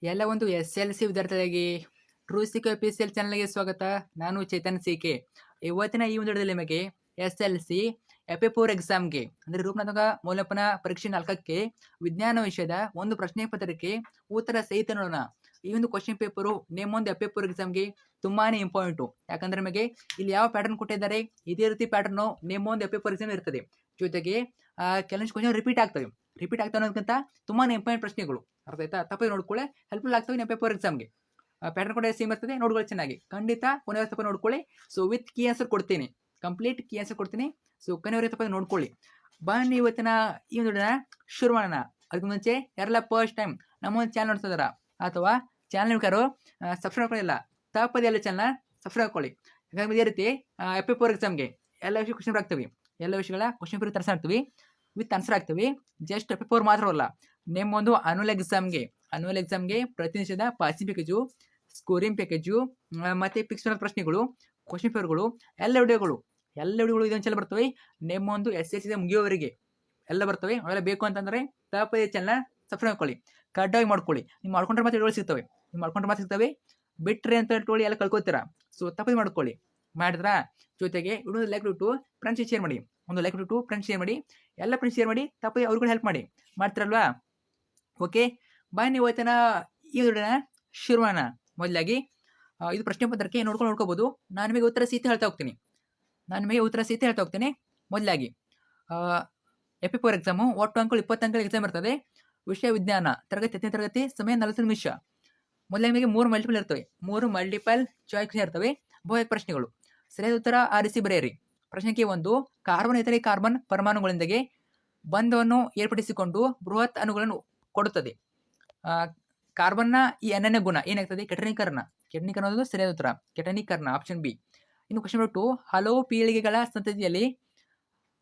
ಎಲ್ಲ ಒಂದು SLC ವಿದ್ಯಾರ್ಥಿಗಳಿಗೆ ಟ್ರೂ ಸಿಕ್ PCL ಚಾನಲ್ಗೆ ಸ್ವಾಗತ. ನಾನು ಚೇತನ್ CK. ಇವತ್ತಿನ ಈ ಒಂದು ವಿಡಿಯೋದಲ್ಲಿ ನಿಮಗೆ SLC FA4 ಎಕ್ಸಾಮ್ಗೆ ಅಂದರೆ ರೂಪನಾಥಕ ಮೌಲ್ಯಮಾಪನ ಪರೀಕ್ಷೆ 4ಕ್ಕೆ ವಿಜ್ಞಾನ ವಿಷಯದ ಒಂದು ಪ್ರಶ್ನೆ ಪತ್ರಿಕೆ ಉತ್ತರ ಸಹಿತ ನೋಡೋಣ. ಈ ಒಂದು ಕ್ವಶನ್ ಪೇಪರು ನೇಮ್ ಒಂದು FA4 ಎಕ್ಸಾಮ್ಗೆ ತುಂಬಾನೇ ಇಂಪಾರ್ಟೆಂಟು. ಯಾಕಂದ್ರೆ ನಿಮಗೆ ಇಲ್ಲಿ ಯಾವ ಪ್ಯಾಟರ್ನ್ ಕೊಟ್ಟಿದ್ದಾರೆ ಇದೇ ರೀತಿ ಪ್ಯಾಟರ್ನು ನೇಮ್ ಒಂದು FA4 ಎಕ್ಸಾಮ್ ಇರ್ತದೆ. ಜೊತೆಗೆ ಕೆಲವೊಂದು ಕ್ವಶನ್ ರಿಪೀಟ್ ಆಗ್ತವೆ ಅನ್ನೋದಕ್ಕಿಂತ ತುಂಬಾನೇ ಇಂಪಾರ್ಟೆಂಟ್ ಪ್ರಶ್ನೆಗಳು. ಅರ್ಥ ಆಯ್ತಾ? ತಪ್ಪದೆ ನೋಡ್ಕೊಳ್ಳಿ, ಹೆಲ್ಪ್ಫುಲ್ ಆಗ್ತವೆ ನಿಮ್ಮ ಪೇಪರ್ ಎಕ್ಸಾಮ್ಗೆ. ಪ್ಯಾಟರ್ನ್ ಕೂಡ ಸೇಮ್ ಇರ್ತದೆ, ನೋಡ್ಕೊಳ್ಳಿ ಚೆನ್ನಾಗಿ. ಖಂಡಿತ ಕೊನೆಯವರೆಗೆ ತಪ್ಪದೆ ನೋಡ್ಕೊಳ್ಳಿ. ಸೊ ವಿತ್ ಕೀ ಆನ್ಸರ್ ಕೊಡ್ತೀನಿ, ಕಂಪ್ಲೀಟ್ ಕೀ ಆನ್ಸರ್ ಕೊಡ್ತೀನಿ. ಸೊ ಕೊನೆಯವರೆಗೆ ತಪ್ಪದೆ ನೋಡ್ಕೊಳ್ಳಿ. ಬನ್ನಿ ಇವತ್ತಿನ ಈ ಒಂದು ಶುರು ಮಾಡೋಣ. ಅದಕ್ಕೆ ಮುಂಚೆ ಯಾರೆಲ್ಲ ಫಸ್ಟ್ ಟೈಮ್ ನಮ್ಮ ಒಂದು ಚಾನಲ್ ನೋಡ್ತಿದಾರ ಅಥವಾ ಚಾನಲ್ ನಿಮ್ಗಾರು ಸಬ್ಸ್ಕ್ರೈಬ್ ಮಾಡಿಲ್ಲ, ತಪ್ಪದೆ ಎಲ್ಲ ಚಾನಲ್ ಸಬ್ಸ್ಕ್ರೈಬ್ ಹಾಕೊಳ್ಳಿ. ಯಾಕಂದ್ರೆ ಇದೇ ರೀತಿ FA4 ಎಕ್ಸಾಮ್ಗೆ ಎಲ್ಲ ವಿಷಯ ಕ್ವಶನ್ ಆಗ್ತವೆ, ಎಲ್ಲ ವಿಷಯಗಳ ಕ್ವಶನ್ ಪೇಪರ್ ತರಿಸ್ತೀವಿ, ವಿತ್ ಆನ್ಸರ್ ಆಗ್ತೀವಿ. ಜಸ್ಟ್ FA4 ಮಾತ್ರವಲ್ಲ, ನೇಮ್ ಒಂದು ಅನ್ಯುವಲ್ ಎಕ್ಸಾಮ್ಗೆ ಪ್ರತಿನಿಧಿಸಿದ ಪಾಸಿಂಗ್ ಪ್ಯಾಕೇಜು, ಸ್ಕೋರಿಂಗ್ ಪ್ಯಾಕೇಜು, ಮತ್ತೆ ಫಿಕ್ಸ್ ಪ್ರಶ್ನೆಗಳು, ಕ್ವಶನ್ ಪೇಪರ್ಗಳು, ಎಲ್ಲ ವಿಡಿಯೋಗಳು ಇದೊಂದು ಬರ್ತವೆ. ನೇಮ್ ಒಂದು SLC ಮುಗಿಯೋವರೆಗೆ ಎಲ್ಲ ಬರ್ತವೆ. ಅವೆಲ್ಲ ಬೇಕು ಅಂತಂದ್ರೆ ತಪ್ಪದೆ ಚಾನಲ್ ಸಬ್ಸ್ಕ್ರೈಬ್ ಮಾಡ್ಕೊಳ್ಳಿ, ಕಡ್ಡಾಗಿ ಮಾಡ್ಕೊಳ್ಳಿ. ನೀವು ಮಾಡ್ಕೊಂಡ್ರೆ ಮತ್ತೆ ವಿಡಿಯೋ ಸಿಗ್ತವೆ. ಬಿಟ್ರೆ ಅಂತ ಹೇಳಿ ಎಲ್ಲ ಕಳ್ಕೊತೀರಾ. ಸೊ ತಪ್ಪದೆ ಮಾಡ್ಕೊಳ್ಳಿ. ಮಾಡಿದ್ರಾ? ಜೊತೆಗೆ ವಿಡಿಯೋ ಲೈಕ್ ಬಿಟ್ಟು ಫ್ರೆಂಡ್ಸ್ ಶೇರ್ ಮಾಡಿ, ಎಲ್ಲ ಫ್ರೆಂಡ್ಸ್ ಶೇರ್ ಮಾಡಿ. ತಪ್ಪದೆ ಅವ್ರಿಗೂ ಹೆಲ್ಪ್ ಮಾಡ್ತಿರಲ್ವಾ? ಓಕೆ, ಬನ್ನಿ ಇವತ್ತಿನ ಈ ವಿಡಿಯೋನ ಶುರು ಮಾಡೋಣ. ಮೊದಲಾಗಿ ಇದು ಪ್ರಶ್ನೆ ಪತ್ರಿಕೆ ನೋಡ್ಕೋಬಹುದು. ನಾನು ನಿಮಗೆ ಉತ್ತರ ಸಹಿತ ಹೇಳ್ತಾ ಹೋಗ್ತೀನಿ. ಮೊದಲಾಗಿ FA4 ಎಕ್ಸಾಮು ಒಟ್ಟು ಅಂಕಗಳು 20 ಅಂಕಗಳ ಎಕ್ಸಾಮ್ ಇರ್ತದೆ. ವಿಷಯ ವಿಜ್ಞಾನ, ತರಗತಿ 10ನೇ ತರಗತಿ, ಸಮಯ 40 ನಿಮಿಷ. ಮೊದಲಾಗಿ ನಿಮಗೆ 3 ಮಲ್ಟಿಪಲ್ ಇರ್ತವೆ, 3 ಮಲ್ಟಿಪಲ್ ಚಾಯ್ಸ್ ಇರ್ತವೆ. ಬಹು ಪ್ರಶ್ನೆಗಳು. ಸರಿಯಾದ ಉತ್ತರ ಆರಿಸಿ ಬರೆಯಿರಿ. ಪ್ರಶ್ನೆ 1, ಕಾರ್ಬನ್ ಇತರೆ ಕಾರ್ಬನ್ ಪರಮಾಣುಗಳೊಂದಿಗೆ ಬಂಧವನ್ನು ಏರ್ಪಡಿಸಿಕೊಂಡು ಬೃಹತ್ ಅಣುಗಳನ್ನು ಕೊಡುತ್ತದೆ. ಕಾರ್ಬನ್ನ ಈ ಅನನ್ಯ ಗುಣ ಏನಾಗ್ತದೆ? ಕೆಟನೀಕರಣ ಅನ್ನೋದು ಸರಿಯಾದ ಉತ್ತರ, ಕೆಟನೀಕರಣ, ಆಪ್ಷನ್ ಬಿ. ಇನ್ನು ಕ್ವಶನ್ 2, ಹಲವು ಪೀಳಿಗೆಗಳ ಸಂತತಿಯಲ್ಲಿ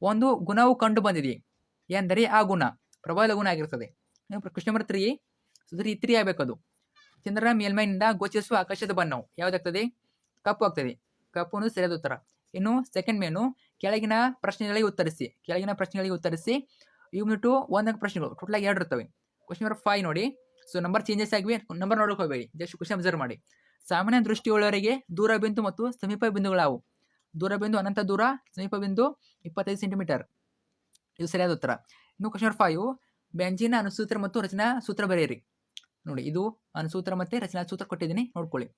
ಒಂದು ಗುಣವು ಕಂಡು ಬಂದಿದೆ ಎಂದರೆ ಆ ಗುಣ ಪ್ರಬಲ ಗುಣ ಆಗಿರ್ತದೆ. Question number 3, 3 ಆಗಬೇಕದು. ಚಂದ್ರನ ಮೇಲ್ಮೈನಿಂದ ಗೋಚರಿಸುವ ಆಕಾಶದ ಬಣ್ಣವು ಯಾವುದಾಗ್ತದೆ? ಕಪ್ಪು ಆಗ್ತದೆ. ಕಪ್ಪು ಅನ್ನೋದು ಸರಿಯಾದ ಉತ್ತರ. ಇನ್ನು ಸೆಕೆಂಡ್ ಮೇನು, ಕೆಳಗಿನ ಪ್ರಶ್ನೆಗಳಿಗೆ ಉತ್ತರಿಸಿ. ಇವು ಒಂದಕ್ಕೆ ಪ್ರಶ್ನೆಗಳು ಟೋಟಲ್ 2 ಇರ್ತವೆ. ಕ್ವಶನ್ ನಂಬರ್ 5 ನೋಡಿ. ಸೊ ನಂಬರ್ ಚೇಂಜಸ್ ಆಗಿವೆ, ನಂಬರ್ ನೋಡೋಕೆ ಹೋಗಬೇಡಿ, ಜಸ್ಟ್ ಕ್ವಶನ್ ಅಬ್ಸರ್ವ್ ಮಾಡಿ. ಸಾಮಾನ್ಯ ದೃಷ್ಟಿಯುಳ್ಳವರಿಗೆ ದೂರ ಬಿಂದು ಮತ್ತು ಸಮೀಪ ಬಿಂದುಗಳಾವು? ದೂರ ಬಿಂದು ಅನಂತ ದೂರ, ಸಮೀಪ ಬಿಂದು 25 ಸೆಂಟಿಮೀಟರ್. ಇದು ಸರಿಯಾದ ಉತ್ತರ. ಇನ್ನು ಕ್ವಶನ್ ನಂಬರ್ 5, ಬೆಂಜಿನ ಅನುಸೂತ್ರ ಮತ್ತು ರಚನಾ ಸೂತ್ರ ಬರೆಯಿರಿ. ನೋಡಿ, ಇದು ಅನುಸೂತ್ರ ಮತ್ತೆ ರಚನಾ ಸೂತ್ರ ಕೊಟ್ಟಿದ್ದೀನಿ, ನೋಡ್ಕೊಳ್ಳಿ.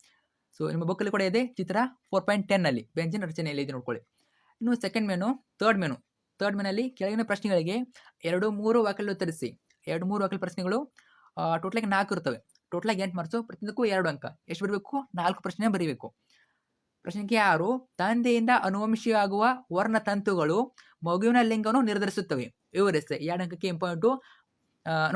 ಸೊ ನಿಮ್ಮ ಬುಕ್ಕಲ್ಲಿ ಕೂಡ ಇದೆ, ಚಿತ್ರ 4.10 ಅಲ್ಲಿ ಬೆಂಜಿನ ರಚನೆಯಲ್ಲಿ ಇದೆ, ನೋಡ್ಕೊಳ್ಳಿ. ಇನ್ನು ಸೆಕೆಂಡ್ ಮೇನು, ಥರ್ಡ್ ಮೇನಲ್ಲಿ ಕೆಳಗಿನ ಪ್ರಶ್ನೆಗಳಿಗೆ 2-3 ವಾಕ್ಯದಲ್ಲಿ ಉತ್ತರಿಸಿ. 2-3 ವಾಕ್ಯ ಪ್ರಶ್ನೆಗಳು ಟೋಟಲಾಗಿ 4 ಇರ್ತವೆ. ಟೋಟಲಾಗಿ 8 ಮಾರ್ಕ್ಸು, ಪ್ರತಿಯೊಂದಕ್ಕೂ 2 ಅಂಕ. ಎಷ್ಟು ಬರಬೇಕು? 4 ಪ್ರಶ್ನೆ ಬರೀಬೇಕು. ಪ್ರಶ್ನೆ 6, ತಂದೆಯಿಂದ ಅನುವಂಶೀಯವಾಗುವ ವರ್ಣತಂತುಗಳು ಮಗುವಿನ ಲಿಂಗವನ್ನು ನಿರ್ಧರಿಸುತ್ತವೆ. ವಿವರಿಸಿ. 2 ಅಂಕಕ್ಕೆ ಇಂಪಾರ್ಟೆಂಟು,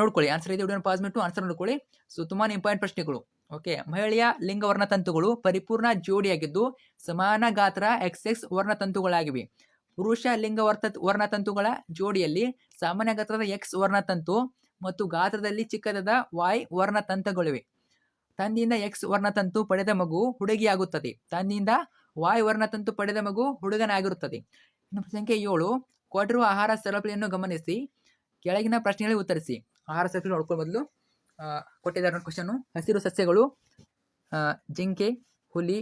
ನೋಡ್ಕೊಳ್ಳಿ. ಆನ್ಸರ್ ಇದೆ, ವಿಡಿಯೋನ ಪಾಸ್ ಮಾಡಿಟ್ಟು ಆನ್ಸರ್ ನೋಡ್ಕೊಳ್ಳಿ. ಸೊ ತುಂಬಾ ಇಂಪಾರ್ಟೆಂಟ್ ಪ್ರಶ್ನೆಗಳು. ಓಕೆ, ಮಹಿಳೆಯ ಲಿಂಗ ವರ್ಣತಂತುಗಳು ಪರಿಪೂರ್ಣ ಜೋಡಿಯಾಗಿದ್ದು ಸಮಾನ ಗಾತ್ರ XX ವರ್ಣತಂತುಗಳಾಗಿವೆ. ಪುರುಷ ಲಿಂಗ ವರ್ಣತಂತುಗಳ ಜೋಡಿಯಲ್ಲಿ ಸಾಮಾನ್ಯ ಗಾತ್ರದ X ವರ್ಣತಂತು ಮತ್ತು ಗಾತ್ರದಲ್ಲಿ ಚಿಕ್ಕದಾದ Y ವರ್ಣತಂತುಗಳಿವೆ. ತಂದೆಯಿಂದ X ವರ್ಣತಂತು ಪಡೆದ ಮಗು ಹುಡುಗಿಯಾಗುತ್ತದೆ, ತಂದೆಯಿಂದ Y ವರ್ಣತಂತು ಪಡೆದ ಮಗು ಹುಡುಗನಾಗಿರುತ್ತದೆ. ಇನ್ನು ಸಂಖ್ಯೆ 7, ಕೊಟ್ಟಿರುವ ಆಹಾರ ಸರಪಳಿಯನ್ನು ಗಮನಿಸಿ, ಕೆಳಗಿನ ಪ್ರಶ್ನೆಗಳಿಗೆ ಉತ್ತರಿಸಿ. ಆಹಾರ ಸರಪಳಿ ನೋಡ್ಕೊಂಡು ಮೊದಲು ಕೊಟ್ಟಿದ್ದಾರೆ ನೋಡಿ ಕ್ವಶನ್. ಹಸಿರು ಸಸ್ಯಗಳು, ಜಿಂಕೆ, ಹುಲಿ.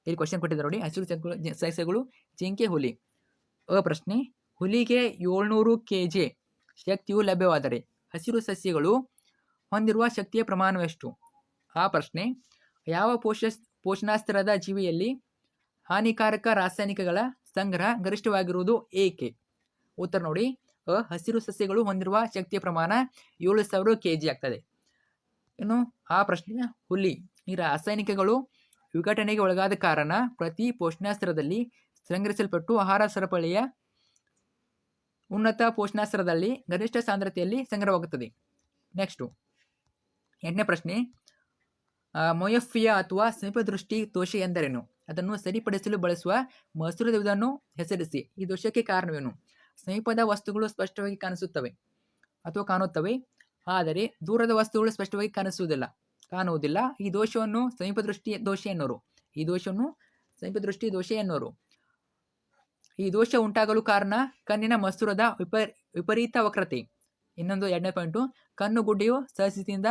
ಇಲ್ಲಿ ಕ್ವಶನ್ ಕೊಟ್ಟಿದ್ದಾರೆ ನೋಡಿ, ಹಸಿರು ಸಸ್ಯಗಳು, ಜಿಂಕೆ, ಹುಲಿ. ಪ್ರಶ್ನೆ, ಹುಲಿಗೆ 700 kg ಶಕ್ತಿಯು ಲಭ್ಯವಾದರೆ ಹಸಿರು ಸಸ್ಯಗಳು ಹೊಂದಿರುವ ಶಕ್ತಿಯ ಪ್ರಮಾಣವೆಷ್ಟು? ಆ ಪ್ರಶ್ನೆ, ಯಾವ ಪೋಷಣಾಸ್ತ್ರದ ಜೀವಿಯಲ್ಲಿ ಹಾನಿಕಾರಕ ರಾಸಾಯನಿಕಗಳ ಸಂಗ್ರಹ ಗರಿಷ್ಠವಾಗಿರುವುದು ಏಕೆ? ಉತ್ತರ ನೋಡಿ, ಹಸಿರು ಸಸ್ಯಗಳು ಹೊಂದಿರುವ ಶಕ್ತಿಯ ಪ್ರಮಾಣ 7000 kg ಆಗ್ತದೆ. ಇನ್ನು ಆ ಪ್ರಶ್ನೆ, ಹುಲಿ ಈ ರಾಸಾಯನಿಕಗಳು ವಿಘಟನೆಗೆ ಒಳಗಾದ ಕಾರಣ ಪ್ರತಿ ಪೋಷಣಾಸ್ತ್ರದಲ್ಲಿ ಸಂಗ್ರಹಿಸಲ್ಪಟ್ಟು ಆಹಾರ ಸರಪಳಿಯ ಉನ್ನತ ಪೋಷಣಾಸ್ತ್ರದಲ್ಲಿ ಗರಿಷ್ಠ ಸಾಂದ್ರತೆಯಲ್ಲಿ ಸಂಗ್ರಹವಾಗುತ್ತದೆ. ನೆಕ್ಸ್ಟು 8ನೇ ಪ್ರಶ್ನೆ, ಮೊಯಫಿಯಾ ಅಥವಾ ಸಮೀಪದೃಷ್ಟಿ ದೋಷ ಎಂದರೇನು? ಅದನ್ನು ಸರಿಪಡಿಸಲು ಬಳಸುವ ಮಸೂರದ ವಿಧಾನವನ್ನು ಹೆಸರಿಸಿ. ಈ ದೋಷಕ್ಕೆ ಕಾರಣವೇನು? ಸಮೀಪದ ವಸ್ತುಗಳು ಸ್ಪಷ್ಟವಾಗಿ ಕಾಣುತ್ತವೆ, ಆದರೆ ದೂರದ ವಸ್ತುಗಳು ಸ್ಪಷ್ಟವಾಗಿ ಕಾಣುವುದಿಲ್ಲ. ಈ ದೋಷವನ್ನು ಸಮೀಪದೃಷ್ಟಿ ದೋಷ ಎನ್ನುವರು. ಈ ದೋಷ ಉಂಟಾಗಲು ಕಾರಣ ಕಣ್ಣಿನ ಮಸೂರದ ವಿಪರೀತ ವಕ್ರತೆ. ಇನ್ನೊಂದು 2ನೇ ಪಾಯಿಂಟು, ಕಣ್ಣು ಗುಡ್ಡೆಯು ಸಹಸ್ಥಿತಿಯಿಂದ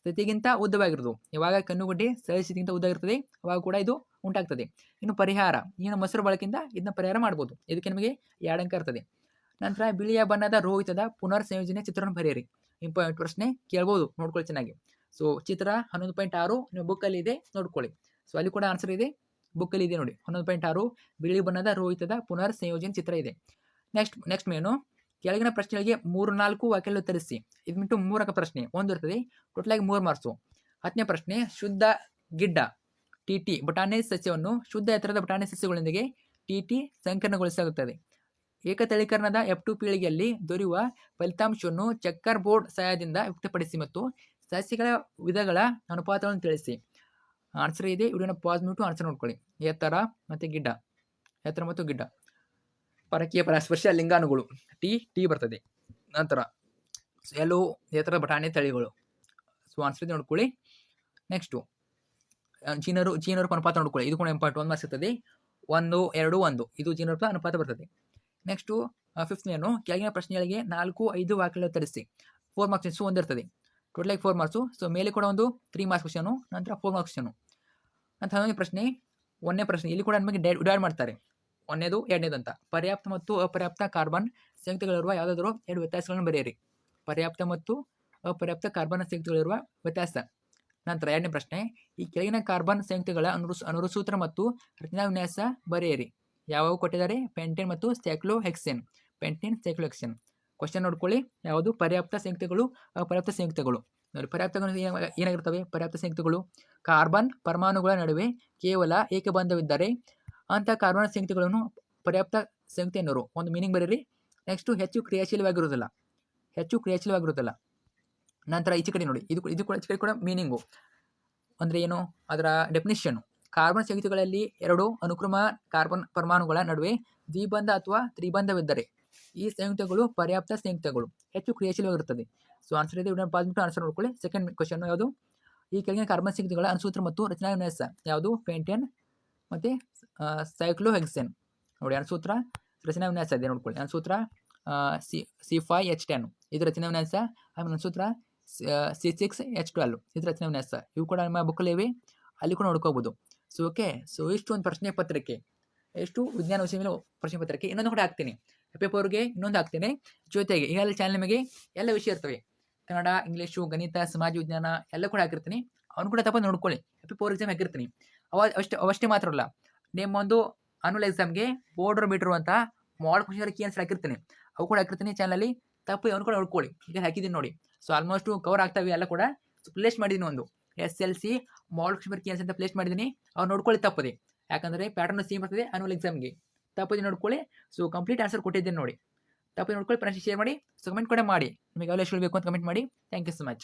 ಸ್ಥಿತಿಗಿಂತ ಉದ್ದವಾಗಿರೋದು. ಯಾವಾಗ ಕಣ್ಣುಗುಡ್ಡೆ ಸರಳ ಸ್ಥಿತಿಗಿಂತ ಉದ್ದ ಇರ್ತದೆ ಅವಾಗ ಕೂಡ ಇದು ಉಂಟಾಗ್ತದೆ. ಇನ್ನು ಪರಿಹಾರ, ಇನ್ನು ಮೊಸರು ಬಳಕೆಯಿಂದ ಇದನ್ನ ಪರಿಹಾರ ಮಾಡ್ಬೋದು. ಇದಕ್ಕೆ ನಿಮಗೆ 2 ಅಂಕ ಇರ್ತದೆ. ನಂತರ ಬಿಳಿಯ ಬಣ್ಣದ ರೋಹಿತದ ಪುನರ್ ಸಂಯೋಜನೆ ಚಿತ್ರವನ್ನು ಬರೆಯಿರಿ. ಇಂಪಾರ್ಟೆಂಟ್ ಪ್ರಶ್ನೆ ಕೇಳ್ಬೋದು, ನೋಡ್ಕೊಳ್ಳಿ ಚೆನ್ನಾಗಿ. ಸೊ ಚಿತ್ರ 11.6 ನಿಮ್ಮ ಬುಕ್ಕಲ್ಲಿ ಇದೆ, ನೋಡ್ಕೊಳ್ಳಿ. ಸೊ ಅಲ್ಲಿ ಕೂಡ ಆನ್ಸರ್ ಇದೆ, ಬುಕ್ಕಲ್ಲಿ ಇದೆ ನೋಡಿ. 11.6 ಬಿಳಿ ಬಣ್ಣದ ರೋಹಿತದ ಪುನರ್ ಸಂಯೋಜನೆ ಚಿತ್ರ ಇದೆ. ನೆಕ್ಸ್ಟ್ ಮೇನು, ಕೆಳಗಿನ ಪ್ರಶ್ನೆಗಳಿಗೆ 3-4 ವಾಕ್ಯಗಳು ಉತ್ತರಿಸಿ. ಇದು ಬಿಟ್ಟು 3 ಅಂಕ ಪ್ರಶ್ನೆ ಒಂದು ಇರ್ತದೆ, ಟೋಟಲ್ ಆಗಿ 3 ಮಾರ್ಕ್ಸು. 10ನೇ ಪ್ರಶ್ನೆ, ಶುದ್ಧ ಗಿಡ್ಡ ಟಿಟಿ ಬಟಾಣಿ ಸಸ್ಯವನ್ನು ಶುದ್ಧ ಎತ್ತರದ ಬಟಾಣಿ ಸಸ್ಯಗಳೊಂದಿಗೆ ಟಿಟಿ ಸಂಕೀರ್ಣಗೊಳಿಸಲಾಗುತ್ತದೆ. ಏಕತಳೀಕರಣದ F2 ಪೀಳಿಗೆಯಲ್ಲಿ ದೊರೆಯುವ ಫಲಿತಾಂಶವನ್ನು ಚೆಕ್ಕರ್ ಬೋರ್ಡ್ ಸಹಾಯದಿಂದ ವ್ಯಕ್ತಪಡಿಸಿ ಮತ್ತು ಸಸ್ಯಗಳ ವಿಧಗಳ ಅನುಪಾತಗಳನ್ನು ತಿಳಿಸಿ. ಆನ್ಸರ್ ಇದೆ, ವಿಡಿಯೋನ ಪಾಸ್ ಮಾಡಿಬಿಟ್ಟು ಆನ್ಸರ್ ನೋಡ್ಕೊಳ್ಳಿ. ಎತ್ತರ ಮತ್ತು ಗಿಡ್ಡ, ಎತ್ತರ ಮತ್ತು ಗಿಡ್ಡ, ಪರಕೀಯ ಪರಾಸ್ಪರ್ಶ ಲಿಂಗಾಣುಗಳು ಟಿ ಬರ್ತದೆ. ನಂತರ ಎಲ್ಲೋ ಎತ್ತರದ ಬಟಾಣಿ ತಳಿಗಳು. ಸೊ ಆನ್ಸರ್ ಇದೆ ನೋಡ್ಕೊಳ್ಳಿ. ನೆಕ್ಸ್ಟು ಚೀನರು ಅನುಪಾತ ನೋಡ್ಕೊಳ್ಳಿ. ಇದು ಕೂಡ ಇಂಪಾರ್ಟೆಂಟ್, 1 ಮಾರ್ಕ್ಸ್ ಇರ್ತದೆ. 1, 2, 1 ಇದು ಚೀನರು ಅನುಪಾತ ಬರ್ತದೆ. ನೆಕ್ಸ್ಟು 5th ಮೇನು, ಕೆಳಗಿನ ಪ್ರಶ್ನೆಗಳಿಗೆ 4-5 ವಾಕ್ಯಗಳು ಉತ್ತರಿಸಿ. 4 ಮಾರ್ಕ್ಸ್ ಒಂದಿರ್ತದೆ, ಟೋಟಲ್ ಆಗಿ 4 ಮಾರ್ಕ್ಸು. ಸೊ ಮೇಲೆ ಕೂಡ ಒಂದು 3 ಮಾರ್ಕ್ಸ್ ಕ್ವಶನು, ನಂತರ 4 ಮಾರ್ಕ್ಸ್ ಕ್ವಶನು. ನಂತರ 11ನೇ ಪ್ರಶ್ನೆ, 1ನೇ ಪ್ರಶ್ನೆ ಇಲ್ಲಿ ಕೂಡ ನಮಗೆ ಡಿವೈಡ್ ಮಾಡ್ತಾರೆ, 1ನೇದು 2ನೇದು ಅಂತ. ಪರ್ಯಾಪ್ತ ಮತ್ತು ಅಪರ್ಯಾಪ್ತ ಕಾರ್ಬನ್ ಸಂಯುಕ್ತಗಳಿರುವ ಯಾವುದಾದರೂ 2 ವ್ಯತ್ಯಾಸಗಳನ್ನು ಬರೆಯಿರಿ. ಪರ್ಯಾಪ್ತ ಮತ್ತು ಅಪರ್ಯಾಪ್ತ ಕಾರ್ಬನ್ ಸಂಯುಕ್ತಗಳಿರುವ ವ್ಯತ್ಯಾಸ. ನಂತರ 2ನೇ ಪ್ರಶ್ನೆ, ಈ ಕೆಳಗಿನ ಕಾರ್ಬನ್ ಸಂಯುಕ್ತಗಳ ಅನುಸೂತ್ರ ಮತ್ತು ರಚನಾ ವಿನ್ಯಾಸ ಬರೆಯಿರಿ. ಯಾವಾಗ ಕೊಟ್ಟಿದ್ದಾರೆ? ಪೆಂಟೇನ್ ಮತ್ತು ಸೈಕ್ಲೋಹೆಕ್ಸೇನ್. ಪೆಂಟೇನ್, ಸೈಕ್ಲೋಹೆಕ್ಸೇನ್. ಕ್ವಶನ್ ನೋಡ್ಕೊಳ್ಳಿ, ಯಾವುದು? ಪರ್ಯಾಪ್ತ ಸಂಯುಕ್ತಗಳು, ಅಪರ್ಯಾಪ್ತ ಸಂಯುಕ್ತಗಳು. ನೋಡಿ, ಪರ್ಯಾಪ್ತಗಳು ಏನಾಗಿರ್ತವೆ? ಪರ್ಯಾಪ್ತ ಸಂಯುಕ್ತಗಳು ಕಾರ್ಬನ್ ಪರಮಾಣುಗಳ ನಡುವೆ ಕೇವಲ ಏಕಬಂಧವಿದ್ದರೆ ಅಂಥ ಕಾರ್ಬನ್ ಸಂಯುಕ್ತಗಳನ್ನು ಪರ್ಯಾಪ್ತ ಸಂಯುಕ್ತ ಎನ್ನುವರು. ಒಂದು ಮೀನಿಂಗ್ ಬರೀರಿ. ನೆಕ್ಸ್ಟು ಹೆಚ್ಚು ಕ್ರಿಯಾಶೀಲವಾಗಿರುವುದಿಲ್ಲ. ನಂತರ ಈಚೆ ಕಡೆ ನೋಡಿ, ಇದು ಕೂಡ ಈಚೆ ಕಡೆ ಕೂಡ ಮೀನಿಂಗು ಅಂದರೆ ಏನು, ಅದರ ಡೆಫಿನಿಷನ್ನು. ಕಾರ್ಬನ್ ಸಂಯುಕ್ತಗಳಲ್ಲಿ 2 ಅನುಕ್ರಮ ಕಾರ್ಬನ್ ಪರಮಾಣುಗಳ ನಡುವೆ ದ್ವಿಬಂಧ ಅಥವಾ ತ್ರಿಬಂಧವಿದ್ದರೆ ಈ ಸಂಯುಕ್ತಗಳು ಪರ್ಯಾಪ್ತ ಸಂಯುಕ್ತಗಳು, ಹೆಚ್ಚು ಕ್ರಿಯಾಶೀಲವಾಗಿರುತ್ತದೆ. ಸೊ ಆನ್ಸರ್ ಇದೆ, ಪಾಸ್ಬಿಟ್ಟು ಆನ್ಸರ್ ನೋಡ್ಕೊಳ್ಳಿ. ಸೆಕೆಂಡ್ ಕ್ವಶನ್ ಯಾವುದು? ಈ ಕೆಳಗಿನ ಕಾರ್ಬನ್ ಸಂಯುಕ್ತಗಳ ಅನುಸೂತ್ರ ಮತ್ತು ರಚನಾ ವಿನ್ಯಾಸ ಯಾವುದು? ಪೆಂಟೇನ್ ಮತ್ತು ಸೈಕ್ಲೋಹೆಕ್ಸೇನ್. ನೋಡಿ, ಅನುಸೂತ್ರ ರಚನಾ ವಿನ್ಯಾಸ ಇದೆ ನೋಡ್ಕೊಳ್ಳಿ. ಅನುಸೂತ್ರ C5H10 ಇದು ರಚನಾ ವಿನ್ಯಾಸ. ಆಮೇಲೆ ಅನುಸೂತ್ರ C6H12 ಇದು ರಚನಾ ವಿನ್ಯಾಸ. ಇವು ಕೂಡ ನಿಮ್ಮ ಬುಕ್ಕಲ್ಲಿ ಇವೆ, ಅಲ್ಲಿ ಕೂಡ ನೋಡ್ಕೋಬಹುದು. ಸೊ ಓಕೆ, ಸೊ ಇಷ್ಟು ಒಂದು ಪ್ರಶ್ನೆ ಪತ್ರಿಕೆ, ಎಷ್ಟು ವಿಜ್ಞಾನ ವಿಷಯ ಮೇಲೆ ಪ್ರಶ್ನೆ ಪತ್ರಿಕೆ. ಇನ್ನೊಂದು ಕೂಡ ಹಾಕ್ತೀನಿ, ಪೇಪರ್ಗೆ ಇನ್ನೊಂದು ಹಾಕ್ತೀನಿ. ಜೊತೆಗೆ ಈಗಾಗಲೇ ಚಾನಲ್ ನಿಮಗೆ ಎಲ್ಲ ವಿಷಯ ಇರ್ತವೆ, ಕನ್ನಡ, ಇಂಗ್ಲೀಷು, ಗಣಿತ, ಸಮಾಜ ವಿಜ್ಞಾನ ಎಲ್ಲ ಕೂಡ ಹಾಕಿರ್ತೀನಿ. ಅವನು ಕೂಡ ತಪ್ಪು ನೋಡ್ಕೊಳ್ಳಿ. ಪೇಪರ್ ಎಕ್ಸಾಮ್ ಹಾಕಿರ್ತೀನಿ. ಅವಷ್ಟೇ ಮಾತ್ರ ಅಲ್ಲ, ನಿಮ್ಮೊಂದು ಆನ್ಯುವಲ್ ಎಕ್ಸಾಮ್ಗೆ ಬೋರ್ಡರ್ ಮೀಟರ್ ಅಂತ ಮಾಡೆಲ್ ಕ್ವಶನ್ ಕೀ ಆನ್ಸರ್ ಹಾಕಿರ್ತೀನಿ, ಅವು ಕೂಡ ಹಾಕಿರ್ತೀನಿ ಚಾನಲಲ್ಲಿ. ತಪ್ಪು ಅವನು ಕೂಡ ನೋಡ್ಕೊಳ್ಳಿ. ಈಗ ಹಾಕಿದ್ದೀನಿ ನೋಡಿ. ಸೊ ಆಲ್ಮೋಸ್ಟ್ ಕವರ್ ಆಗ್ತಾವೆ ಎಲ್ಲ ಕೂಡ. ಸೊ ಪ್ಲೇಸ್ ಮಾಡಿದ್ದೀನಿ, ಒಂದು SLC model question key answer ಅಂತ ಪ್ಲೇಸ್ ಮಾಡಿದ್ದೀನಿ. ಅವ್ರು ನೋಡ್ಕೊಳ್ಳಿ ತಪ್ಪದೆ, ಯಾಕಂದರೆ ಪ್ಯಾಟರ್ನ್ ಸೇಮ್ ಬರ್ತದೆ ಆನ್ಯುವಲ್ ಎಕ್ಸಾಮ್ಗೆ. ತಪ್ಪದೆ ನೋಡ್ಕೊಳ್ಳಿ. ಸೊ ಕಂಪ್ಲೀಟ್ ಆನ್ಸರ್ ಕೊಟ್ಟಿದ್ದೀನಿ ನೋಡಿ. ತಪ್ಪದೆ ನೋಡ್ಕೊಳ್ಳಿ. ಫ್ರೆಂಡ್ಸ್ ಶೇರ್ ಮಾಡಿ, ಸೊ ಕಮೆಂಟ್ ಕೂಡ ಮಾಡಿ. ನಿಮಗೆ ಯಾವ ಬೇಕು ಅಂತ ಕಮೆಂಟ್ ಮಾಡಿ. Thank you so much.